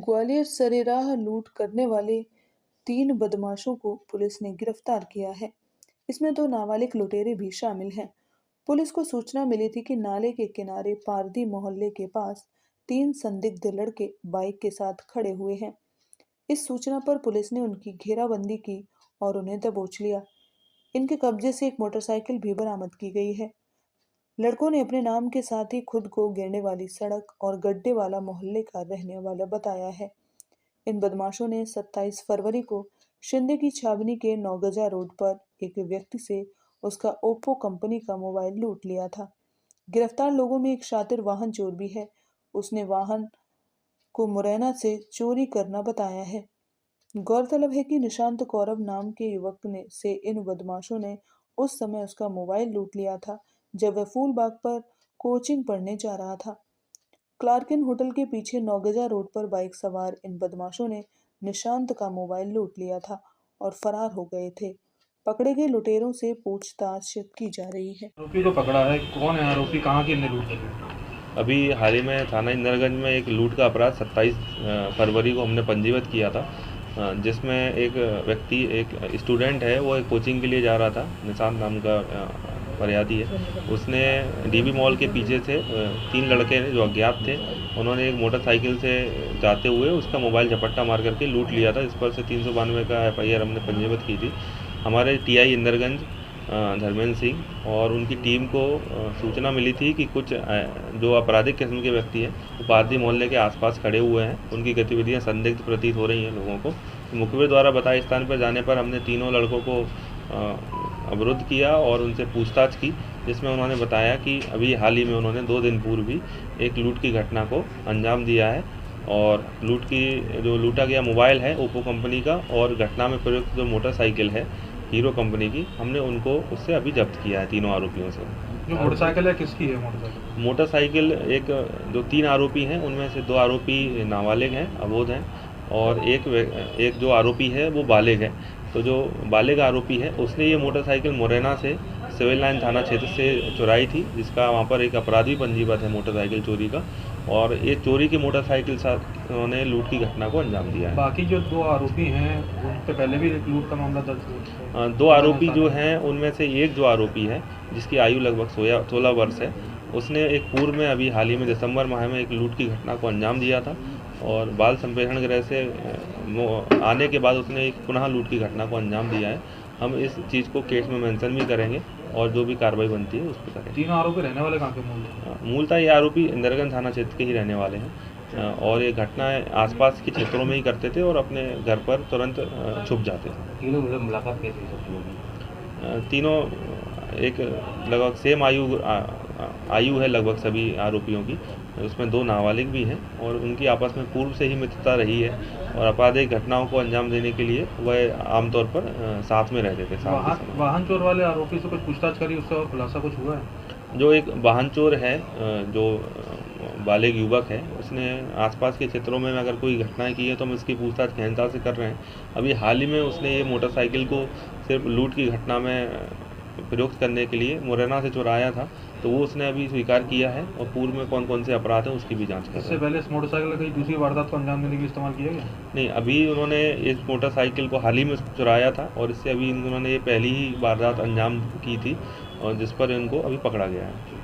ग्वालियर सरेराह लूट करने वाले 3 बदमाशों को पुलिस ने गिरफ्तार किया है। इसमें 2 नाबालिग लुटेरे भी शामिल हैं। पुलिस को सूचना मिली थी कि नाले के किनारे पारदी मोहल्ले के पास 3 संदिग्ध लड़के बाइक के साथ खड़े हुए हैं। इस सूचना पर पुलिस ने उनकी घेराबंदी की और उन्हें दबोच लिया। इनके कब्जे से एक मोटरसाइकिल भी बरामद की गई है। लड़कों ने अपने नाम के साथ ही खुद को गिरने वाली सड़क और गड्ढे वाला मोहल्ले का रहने वाला बताया है। इन बदमाशों ने 27 फरवरी को शिंदे की छावनी के नौगजा रोड पर एक व्यक्ति से उसका ओप्पो कंपनी का मोबाइल लूट लिया था। गिरफ्तार लोगों में एक शातिर वाहन चोर भी है। उसने वाहन को मुरैना से चोरी करना बताया है। गौरतलब है कि निशांत कौरव नाम के युवक ने से इन बदमाशों ने उस समय उसका मोबाइल लूट लिया था जब वह फूलबाग पर कोचिंग पढ़ने जा रहा था। क्लार्किन होटल के पीछे नौगजा रोड पर बाइक सवार इन बदमाशों ने निशांत का मोबाइल लूट लिया था और फरार हो गए थे। पकड़े गए लुटेरों से पूछताछ की जा रही है। आरोपी जो पकड़ा है कौन है? आरोपी कहाँ की लूट है? अभी हाल ही में थाना इंदरगंज में एक लूट का अपराध 27 फरवरी को हमने पंजीबत किया था, जिसमें एक व्यक्ति, एक स्टूडेंट है, वो एक कोचिंग के लिए जा रहा था। निशांत नाम का फरियादी है। उसने डीबी मॉल के पीछे से 3 लड़के जो अज्ञात थे, उन्होंने एक मोटरसाइकिल से जाते हुए उसका मोबाइल झपट्टा मार करके लूट लिया था। इस पर से 392 का FIR हमने पंजीबत की थी। हमारे TI इंदरगंज धर्मेंद्र सिंह और उनकी टीम को सूचना मिली थी कि कुछ जो आपराधिक किस्म के व्यक्ति हैं वो पारदी मोहल्ले के आसपास खड़े हुए हैं। उनकी गतिविधियां संदिग्ध प्रतीत हो रही हैं लोगों को। मुखबिर द्वारा बताए स्थान पर जाने पर हमने तीनों लड़कों को अवरुद्ध किया और उनसे पूछताछ की, जिसमें उन्होंने बताया कि अभी हाल ही में उन्होंने 2 दिन पूर्व भी एक लूट की घटना को अंजाम दिया है और जो लूटा गया मोबाइल है ओप्पो कंपनी का और घटना में प्रयुक्त जो मोटरसाइकिल है हीरो कंपनी की, हमने उनको उससे अभी जब्त किया है तीनों आरोपियों से। जो मोटरसाइकिल है किसकी है? मोटरसाइकिल एक जो 3 आरोपी हैं उनमें से 2 आरोपी नाबालिग हैं, अबोध हैं, और एक जो आरोपी है वो बालिग है। तो जो बालिग आरोपी है उसने ये मोटरसाइकिल मुरैना से सिविल लाइन थाना क्षेत्र से चुराई थी, जिसका वहाँ पर एक अपराध भी पंजीबत है मोटरसाइकिल चोरी का, और ये चोरी की मोटरसाइकिल साथ उन्होंने लूट की घटना को अंजाम दिया है। बाकी जो 2 आरोपी हैं उन पे पहले भी एक लूट का मामला दर्ज है। 2 आरोपी जो हैं उनमें से एक जो आरोपी है जिसकी आयु लगभग 16 वर्ष है, उसने एक पूर्व में अभी हाल ही में दिसंबर माह में एक लूट की घटना को अंजाम दिया था और बाल संप्रेषण गृह से आने के बाद उसने एक पुनः लूट की घटना को अंजाम दिया है। हम इस चीज़ को केस में मेंशन भी करेंगे और जो भी कार्रवाई बनती है उस पर करेंगे। तीनों आरोपी रहने वाले कहाँ के? मूलतः ये आरोपी इंदरगंज थाना क्षेत्र के ही रहने वाले हैं और ये घटनाएं आसपास के क्षेत्रों में ही करते थे और अपने घर पर तुरंत छुप जाते थे। तीनों मुलाकात कैसी होगी? तीनों एक लगभग सेम आयु है लगभग सभी आरोपियों की। उसमें 2 नाबालिग भी हैं और उनकी आपस में पूर्व से ही मित्रता रही है और आपराधिक घटनाओं को अंजाम देने के लिए वह आमतौर पर साथ में रहते थे। वाहन चोर वाले आरोपी से कुछ पूछताछ करी, उसका और खुलासा कुछ हुआ है? जो एक वाहन चोर है, जो बालिग युवक है, उसने आसपास के क्षेत्रों में अगर कोई घटनाएं की है तो हम इसकी पूछताछ गहनता से कर रहे हैं। अभी हाल ही में उसने ये मोटरसाइकिल को सिर्फ लूट की घटना में प्रयुक्त करने के लिए मुरैना से चुराया था, तो वो उसने अभी स्वीकार किया है और पूर्व में कौन कौन से अपराध हैं उसकी भी जांच कर रहे हैं। इससे पहले इस मोटरसाइकिल कहीं दूसरी वारदात को अंजाम देने के लिए इस्तेमाल किया गया? नहीं, अभी उन्होंने इस मोटरसाइकिल को हाल ही में चुराया था और इससे अभी उन्होंने ये पहली ही वारदात अंजाम की थी और जिस पर इनको अभी पकड़ा गया है।